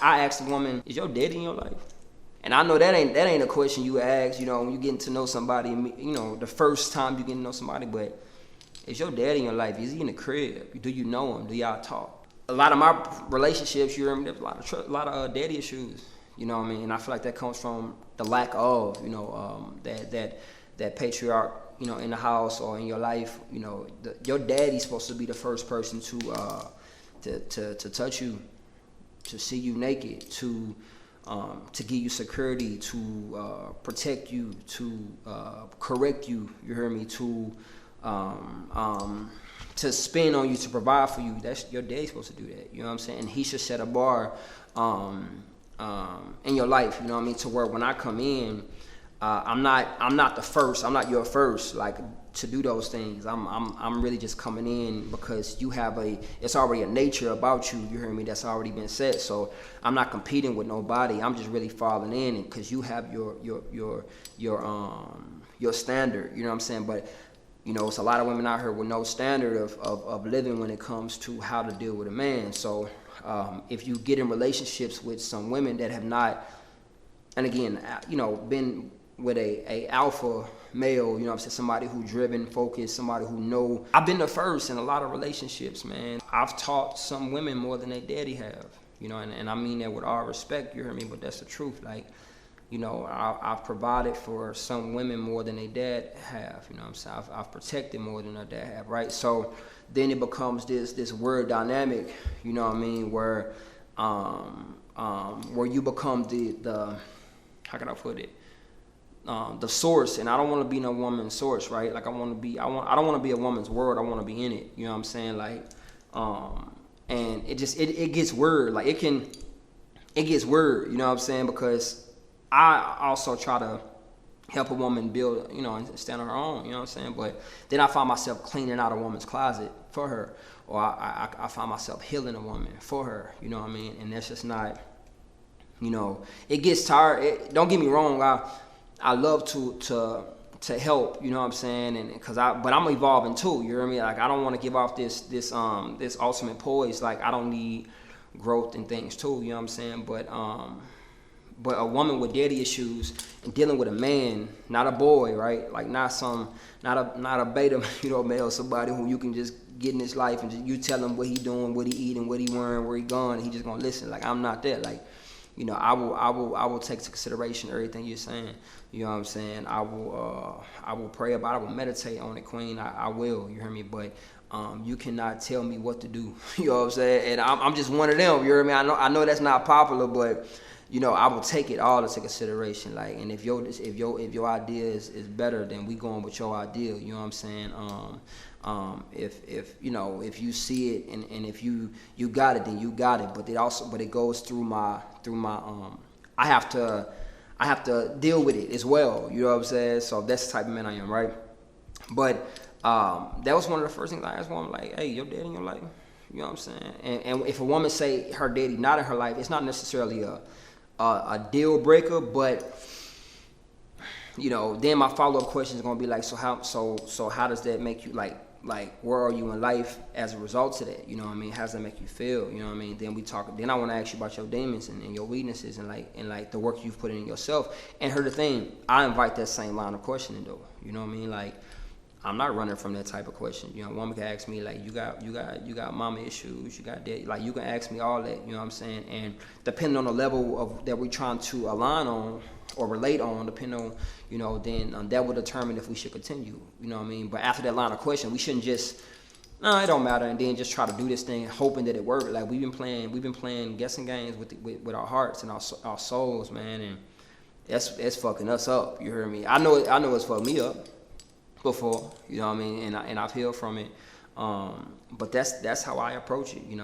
I asked the woman, is your daddy in your life? And I know that ain't a question you ask, you know, when you getting to know somebody, you know, the first time you getting to know somebody, but is your daddy in your life? Is he in the crib? Do you know him? Do y'all talk? A lot of my relationships, you remember, there's a lot of daddy issues, you know what I mean? And I feel like that comes from the lack of, you know, that patriarch, you know, in the house or in your life, you know, your daddy's supposed to be the first person to touch you, to see you naked, to give you security, to protect you, to correct you. You hear me? To spin on you, to provide for you. That's your daddy's supposed to do that. You know what I'm saying? And he should set a bar in your life. You know what I mean? To where when I come in, I'm not the first. I'm not your first. Like, to do those things. I'm really just coming in because you have it's already a nature about you. You hear me? That's already been set. So I'm not competing with nobody. I'm just really falling in because you have your standard. You know what I'm saying? But you know, it's a lot of women out here with no standard of living when it comes to how to deal with a man. So if you get in relationships with some women that have not, and again, you know, been with a alpha male, you know what I'm saying, somebody who driven, focused, somebody who know. I've been the first in a lot of relationships, man. I've taught some women more than their daddy have, you know, and I mean that with all respect, you hear me, but that's the truth. Like, you know, I've provided for some women more than their dad have, you know what I'm saying? I've protected more than their dad have, right? So then it becomes this weird dynamic, you know what I mean, where you become the how can I put it? The source, and I don't want to be no woman's source, right? Like I don't want to be a woman's world. I want to be in it. You know what I'm saying? Like, and it gets weird. Like it gets weird. You know what I'm saying? Because I also try to help a woman build, you know, and stand on her own. You know what I'm saying? But then I find myself cleaning out a woman's closet for her, or I find myself healing a woman for her. You know what I mean? And that's just not, you know, it gets tired. Don't get me wrong. I love to help, you know what I'm saying, and but I'm evolving too. You know what I mean? Like I don't want to give off this ultimate poise. Like I don't need growth and things too. You know what I'm saying? But a woman with daddy issues and dealing with a man, not a boy, right? Like not a beta, you know, male, somebody who you can just get in his life and just, you tell him what he doing, what he eating, what he wearing, where he going, and he just gonna listen. Like I'm not that. Like, you know, I will take into consideration everything you're saying. You know what I'm saying? I will pray about it. I will meditate on it, Queen. I will. You hear me? But you cannot tell me what to do. You know what I'm saying? And I'm just one of them. You hear me? I know that's not popular, but you know, I will take it all into consideration. Like, and if your idea is better, then we going with your idea. You know what I'm saying? If you know, if you see it and if you got it, then you got it. But it goes through my I have to deal with it as well. You know what I'm saying? So that's the type of man I am, right? But that was one of the first things I asked women, like, hey, your daddy in your life? You know what I'm saying? And if a woman say her daddy not in her life, it's not necessarily a deal breaker, but you know, then my follow-up question is gonna be like, so how does that make you, like where are you in life as a result of that? You know what I mean? How does that make you feel? You know what I mean? Then I want to ask you about your demons and your weaknesses and like the work you've put in yourself. And here's the thing, I invite that same line of questioning though. You know what I mean? Like, I'm not running from that type of question. You know, a woman can ask me like, you got mama issues, you got daddy. Like, you can ask me all that. You know what I'm saying? And depending on the level of that we're trying to align on or relate on, depending on, you know, then that will determine if we should continue. You know what I mean? But after that line of question, we shouldn't just, no, it don't matter, and then just try to do this thing hoping that it works. Like we've been playing guessing games with our hearts and our souls, man, and it's fucking us up. You hear me? I know it's fucked me up before, you know what I mean, and I've healed from it. But that's how I approach it, you know.